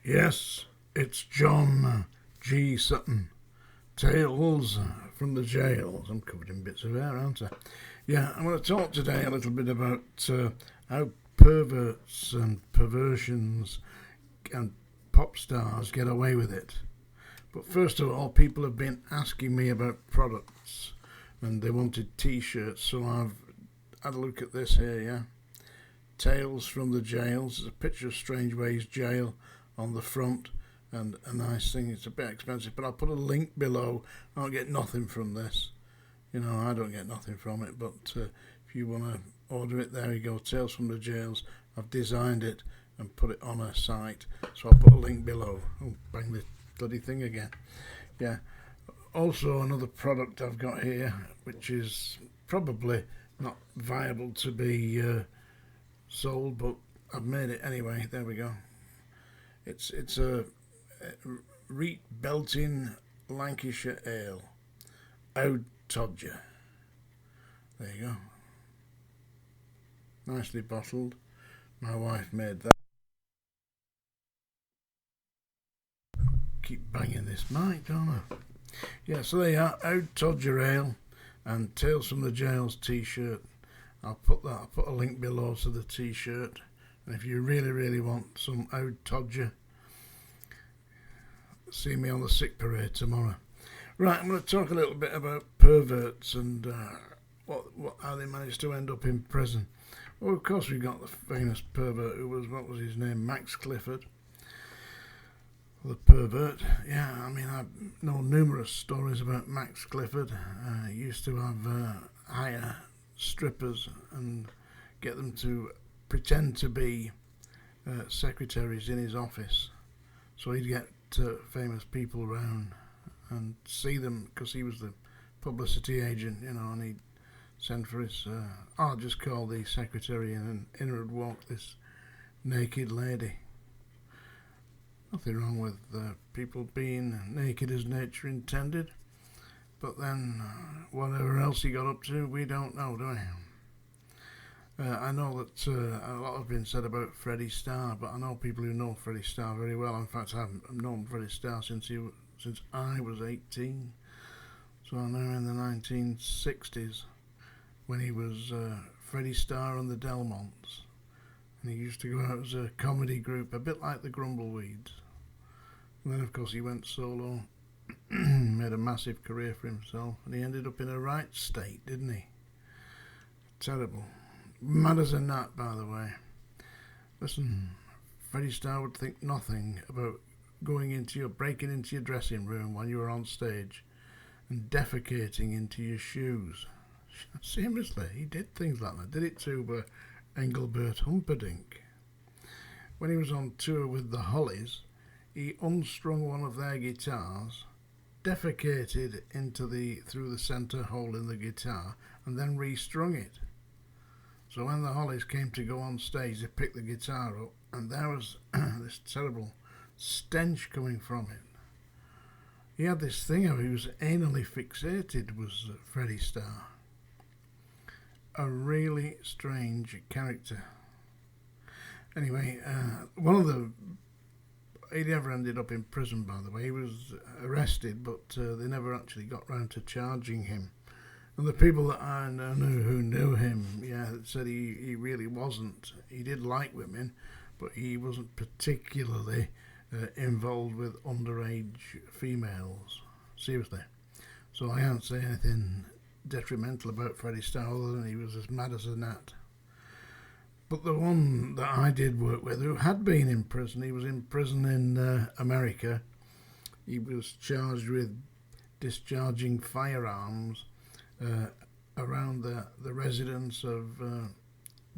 Yes, it's John G. Sutton. Tales from the jails. I'm covered in bits of hair, aren't I? Yeah, I'm going to talk today a little bit about how perverts and perversions and pop stars get away with it. But first of all, people have been asking me about products and they wanted t-shirts, so I've had a look at this here, yeah? Tales from the jails. There's a picture of Strange Ways Jail on the front and a nice thing. It's a bit expensive, but I'll put a link below. I don't get nothing from this. I don't get nothing from it, but if you want to order it, there you go. Tales from the Jails. I've designed it and put it on a site, so I'll put a link below. Oh, bang the bloody thing again. Yeah. Also, another product I've got here, which is probably not viable to be sold, but I've made it anyway. There we go. It's a Reet Belting Lancashire Ale. Oud Todger. There you go. Nicely bottled. My wife made that. Keep banging this mic, don't I? Yeah, so there you are. Oud Todger Ale and Tales from the Jails t-shirt. I'll put a link below to the t-shirt. And if you really want some Oud Todger, see me on the sick parade tomorrow. Right, I'm going to talk a little bit about perverts and how they managed to end up in prison. Well, of course, we got the famous pervert who was, what was his name, Max Clifford. The pervert, yeah, I mean, I know numerous stories about Max Clifford. He used to have hire strippers and get them to pretend to be secretaries in his office. So he'd get famous people round and see them because he was the publicity agent, and he'd send for his, I'll just call the secretary in, and in would walk this naked lady. Nothing wrong with people being naked as nature intended, but then whatever else he got up to, we don't know, do we? I know that a lot has been said about Freddie Starr, but I know people who know Freddie Starr very well. In fact, I've known Freddie Starr since I was 18, so I know in the 1960s when he was Freddie Starr and the Delmonts, and he used to go out as a comedy group, a bit like the Grumbleweeds. And then, of course, he went solo, made a massive career for himself, and he ended up in a right state, didn't he? Terrible. Mad as a gnat, by the way. Listen, Freddie Starr would think nothing about breaking into your dressing room when you were on stage and defecating into your shoes. Seriously, he did things like that. Did it to Engelbert Humperdinck. When he was on tour with the Hollies, he unstrung one of their guitars, defecated through the centre hole in the guitar, and then restrung it. So when the Hollies came to go on stage, they picked the guitar up, and there was this terrible stench coming from it. He had this thing of he was anally fixated, was Freddie Starr. A really strange character. Anyway, he never ended up in prison, by the way. He was arrested, but they never actually got round to charging him. And the people that I know who knew him, said he really wasn't. He did like women, but he wasn't particularly involved with underage females. Seriously. So I can't say anything detrimental about Freddie Starr other than he was as mad as a gnat. But the one that I did work with, who had been in prison, he was in prison in America. He was charged with discharging firearms around the residence of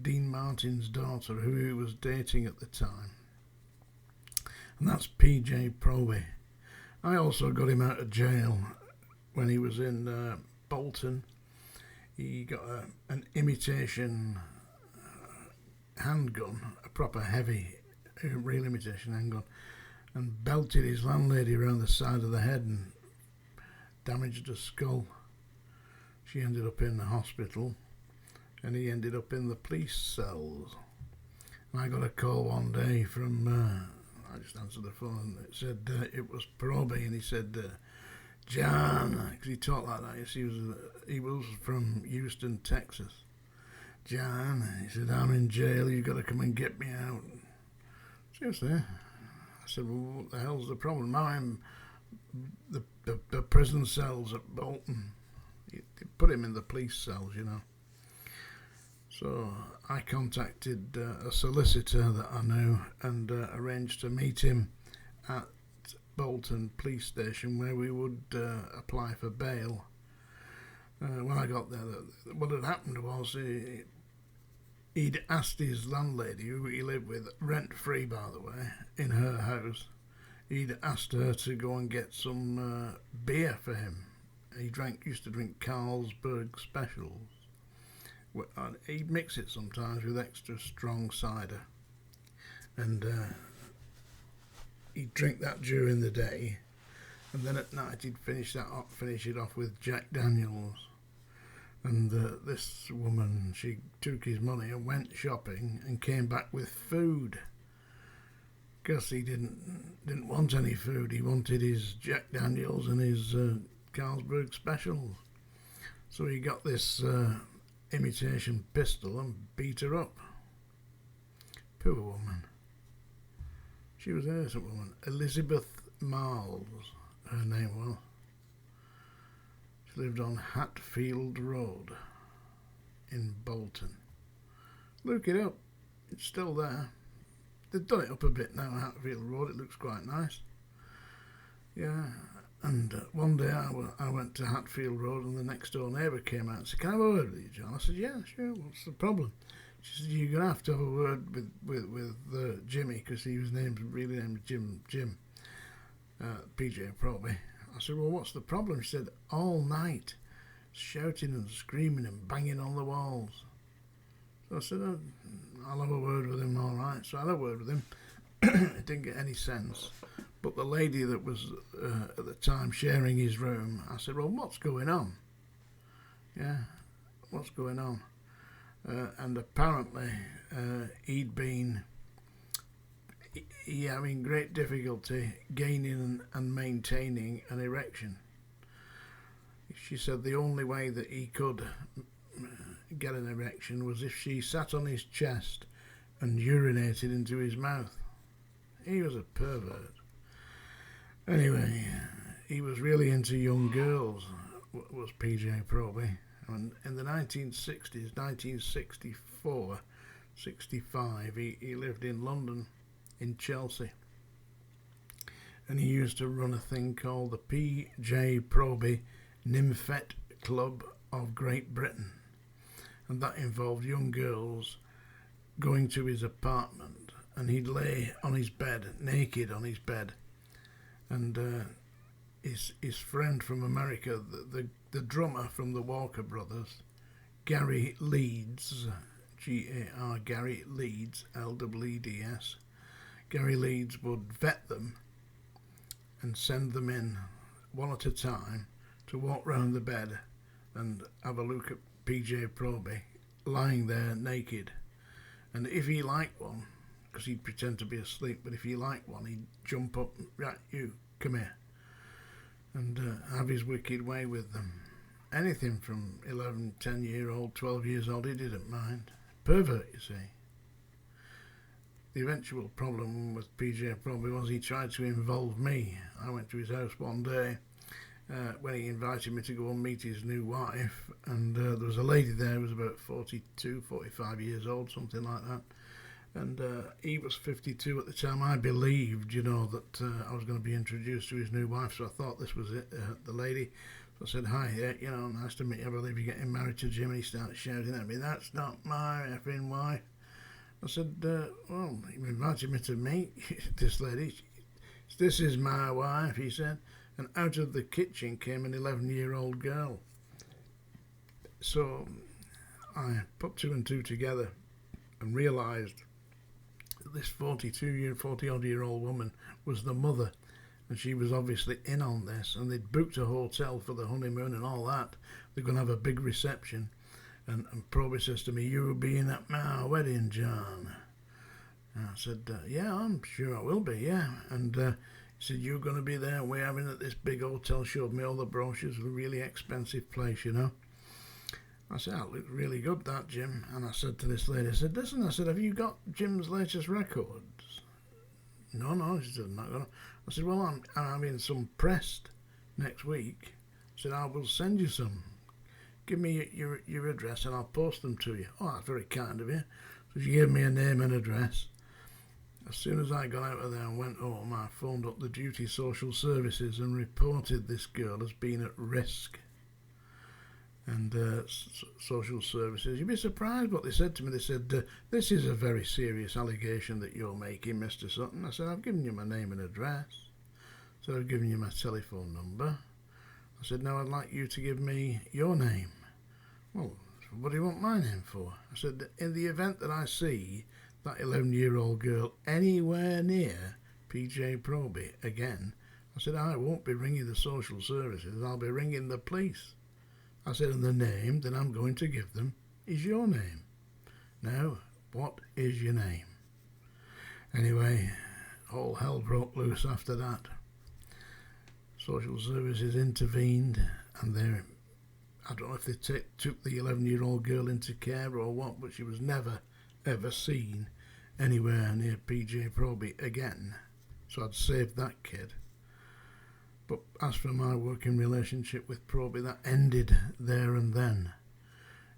Dean Martin's daughter, who he was dating at the time. And that's P.J. Proby. I also got him out of jail when he was in Bolton. He got an imitation handgun, a proper heavy, real imitation handgun, and belted his landlady around the side of the head and damaged her skull. She ended up in the hospital, and he ended up in the police cells. And I got a call one day from I just answered the phone, and it said it was Proby, and he said, John, because he talked like that. He was from Houston, Texas. John, he said, I'm in jail, you've got to come and get me out. Seriously? I said, well, what the hell's the problem? I'm the prison cells at Bolton. They put him in the police cells, you know. So I contacted a solicitor that I knew and arranged to meet him at Bolton police station where we would apply for bail. When I got there, what had happened was he'd asked his landlady, who he lived with, rent-free by the way, in her house, he'd asked her to go and get some beer for him. He used to drink Carlsberg Specials. He'd mix it sometimes with extra strong cider, and he'd drink that during the day, and then at night he'd finish it off with Jack Daniels. And this woman, she took his money and went shopping and came back with food, because he didn't want any food. He wanted his Jack Daniels and his Carlsberg Specials. So he got this imitation pistol and beat her up. Poor woman. She was an innocent woman. Elizabeth Marles, her name was. She lived on Hatfield Road in Bolton. Look it up. It's still there. They've done it up a bit now, Hatfield Road. It looks quite nice. Yeah. And one day I went to Hatfield Road, and the next door neighbour came out and said, "Can I have a word with you, John?" I said, "Yeah, sure. What's the problem?" She said, "You're going to have a word with Jimmy, because he was really named Jim, PJ Proby." I said, "Well, what's the problem?" She said, "All night, shouting and screaming and banging on the walls." So I said, "I'll have a word with him, all right." So I had a word with him. It didn't get any sense. But the lady that was at the time sharing his room, I said, "Well, what's going on?" Yeah, what's going on? And apparently he having great difficulty gaining and maintaining an erection. She said the only way that he could get an erection was if she sat on his chest and urinated into his mouth. He was a pervert. Anyway, he was really into young girls, was PJ Proby. And in the 1960s, 1964, 65, he lived in London, in Chelsea. And he used to run a thing called the PJ Proby Nymphette Club of Great Britain. And that involved young girls going to his apartment, and he'd lay on his bed, naked on his bed. And his friend from America, the drummer from the Walker Brothers, Gary Leeds, G-A-R, Gary Leeds, L-E-E-D-S, Gary Leeds would vet them and send them in one at a time to walk round the bed and have a look at PJ Proby lying there naked. And if he liked one, because he'd pretend to be asleep, but if he liked one, he'd jump up, "Right, you, come here," and have his wicked way with them. Anything from 11, 10-year-old, 12 years old, he didn't mind. Pervert, you see. The eventual problem with PJ Proby was he tried to involve me. I went to his house one day when he invited me to go and meet his new wife, and there was a lady there who was about 42, 45 years old, something like that. And he was 52 at the time. I believed, that I was going to be introduced to his new wife, so I thought this was it, the lady. So I said, "Hi, nice to meet you. I believe you're getting married to Jim." And he started shouting at me, "That's not my effing wife." I said, "Well, you invited me to meet this lady. This is my wife," he said. And out of the kitchen came an 11-year-old girl. So I put two and two together and realised this 40-odd-year-old woman was the mother, and she was obviously in on this, and they'd booked a hotel for the honeymoon and all that. They're going to have a big reception, and Proby says to me, "You will be in at my wedding, John." And I said, yeah, I'm sure I will be, yeah. And he said, you're going to be there. We're having at this big hotel. Showed me all the brochures of a really expensive place, you know. I said, that looks really good, that, Jim. And I said to this lady, I said, listen, I said, have you got Jim's latest records? No, she said, I'm not going to. I said, well, I'm having some pressed next week. I said, I will send you some. Give me your address and I'll post them to you. Oh, that's very kind of you. So she gave me a name and address. As soon as I got out of there and went home, I phoned up the duty social services and reported this girl as being at risk. And social services, you'd be surprised what they said to me. They said, this is a very serious allegation that you're making, Mr. Sutton. I said, I've given you my name and address. So I've given you my telephone number. I said, now I'd like you to give me your name. Well, what do you want my name for? I said, in the event that I see that 11-year-old girl anywhere near PJ Proby again, I said, I won't be ringing the social services, I'll be ringing the police. I said, and the name that I'm going to give them is your name. Now, what is your name? Anyway, all hell broke loose after that. Social services intervened, and I don't know if they took the 11-year-old girl into care or what, but she was never, ever seen anywhere near PJ Proby again. So I'd saved that kid. But as for my working relationship with Proby, that ended there and then.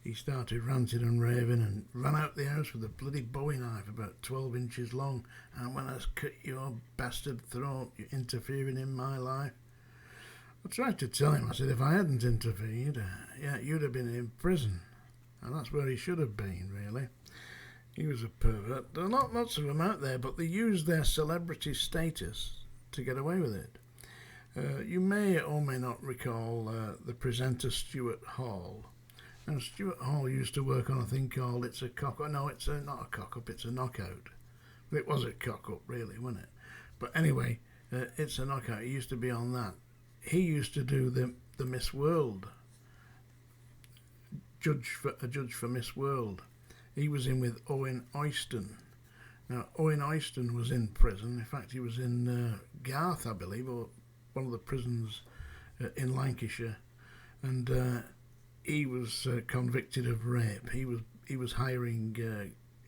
He started ranting and raving and ran out the house with a bloody bowie knife about 12 inches long. And when I cut your bastard throat, you're interfering in my life. I tried to tell him, I said, if I hadn't interfered, you'd have been in prison. And that's where he should have been, really. He was a pervert. There are lots of them out there, but they use their celebrity status to get away with it. You may or may not recall the presenter Stuart Hall. Now, Stuart Hall used to work on a thing called It's a Cock-Up. No, it's not a cock-up, it's a knockout. Well, it was a cock-up, really, wasn't it? But anyway, It's a Knockout. He used to be on that. He used to do the Miss World. A judge for Miss World. He was in with Owen Oyston. Now, Owen Oyston was in prison. In fact, he was in Garth, I believe, or one of the prisons in Lancashire, and he was convicted of rape. He was hiring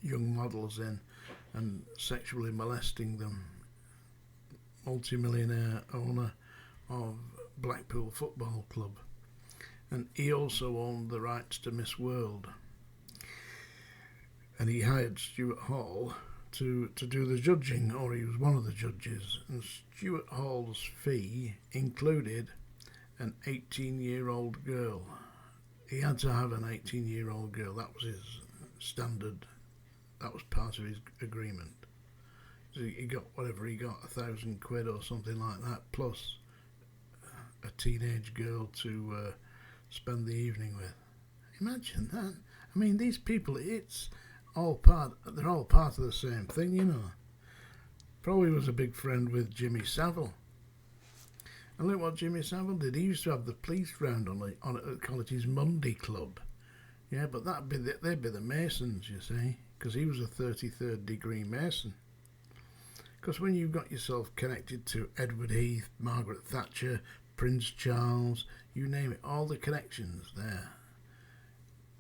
young models in and sexually molesting them. Multi-millionaire owner of Blackpool Football Club, and he also owned the rights to Miss World. And he hired Stuart Hall to do the judging, or he was one of the judges, and Stuart Hall's fee included an 18-year-old girl. He had to have an 18-year-old girl. That was his standard. That was part of his agreement. So he got whatever he got, £1,000 or something like that, plus a teenage girl to spend the evening with. Imagine that. I mean, these people, they're all part of the same thing, you know. Proby was a big friend with Jimmy Saville. And look what Jimmy Saville did. He used to have the police round on it, call it his Monday Club. Yeah, but they'd be the Masons, you see, because he was a 33rd degree Mason. Because when you've got yourself connected to Edward Heath, Margaret Thatcher, Prince Charles, you name it, all the connections there,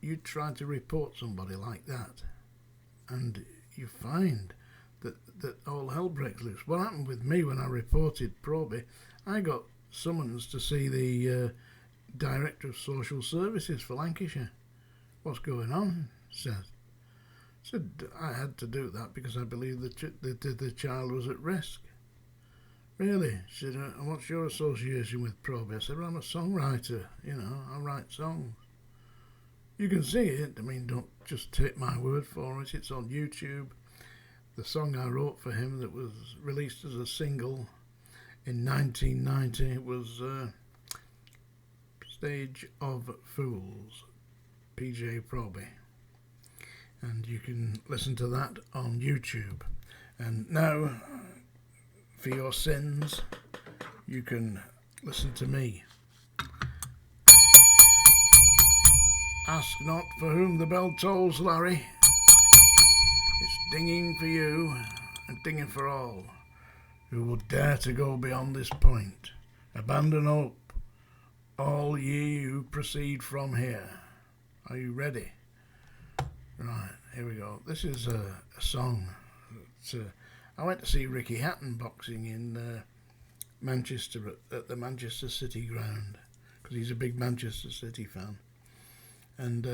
you try to report somebody like that, and you find that all hell breaks loose. What happened with me when I reported Proby, I got summons to see the Director of Social Services for Lancashire. What's going on? Said I had to do that because I believe the child was at risk. Really? She said, and what's your association with Proby? I said, well, I'm a songwriter, I write songs. You can see it. I mean, don't just take my word for it. It's on YouTube. The song I wrote for him that was released as a single in 1990 was Stage of Fools, PJ Proby. And you can listen to that on YouTube. And now, for your sins, you can listen to me. Ask not for whom the bell tolls, Larry. It's dinging for you and dinging for all who would dare to go beyond this point. Abandon hope, all ye who proceed from here. Are you ready? Right, here we go. This is a song. I went to see Ricky Hatton boxing in Manchester at the Manchester City ground because he's a big Manchester City fan. And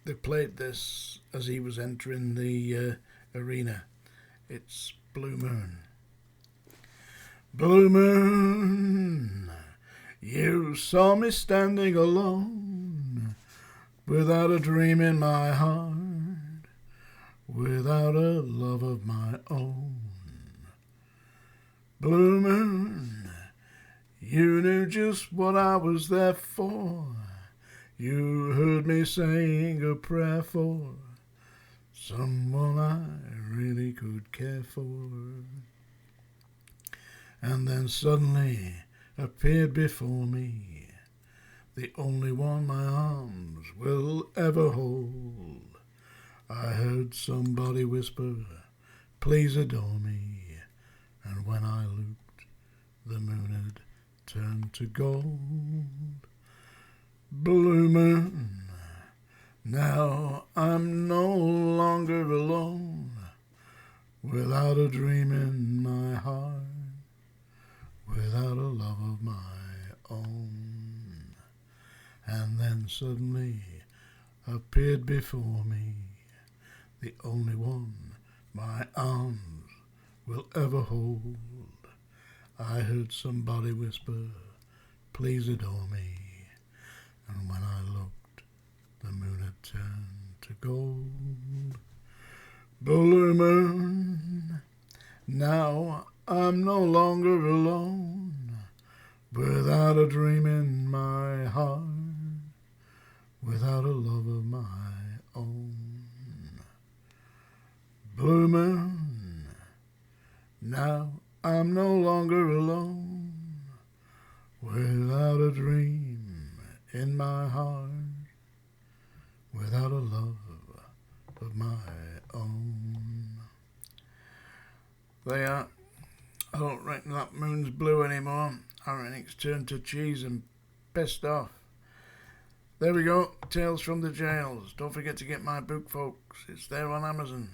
they played this as he was entering the arena. It's Blue Moon. Blue Moon, you saw me standing alone, without a dream in my heart, without a love of my own. Blue Moon, you knew just what I was there for. You heard me saying a prayer for someone I really could care for. And then suddenly appeared before me the only one my arms will ever hold. I heard somebody whisper, please adore me. And when I looked, the moon had turned to gold. Blue Moon, now I'm no longer alone, without a dream in my heart, without a love of my own. And then suddenly appeared before me the only one my arms will ever hold. I heard somebody whisper, please adore me. And when I looked, the moon had turned to gold. Blue Moon, now I'm no longer alone, without a dream in my heart, without a love of my own. Blue Moon, now I'm no longer alone, without a dream in my heart, without a love of my own. There, I don't reckon that moon's blue anymore. I reckon it's turned to cheese and pissed off. There we go, Tales from the Jails. Don't forget to get my book, folks. It's there on Amazon.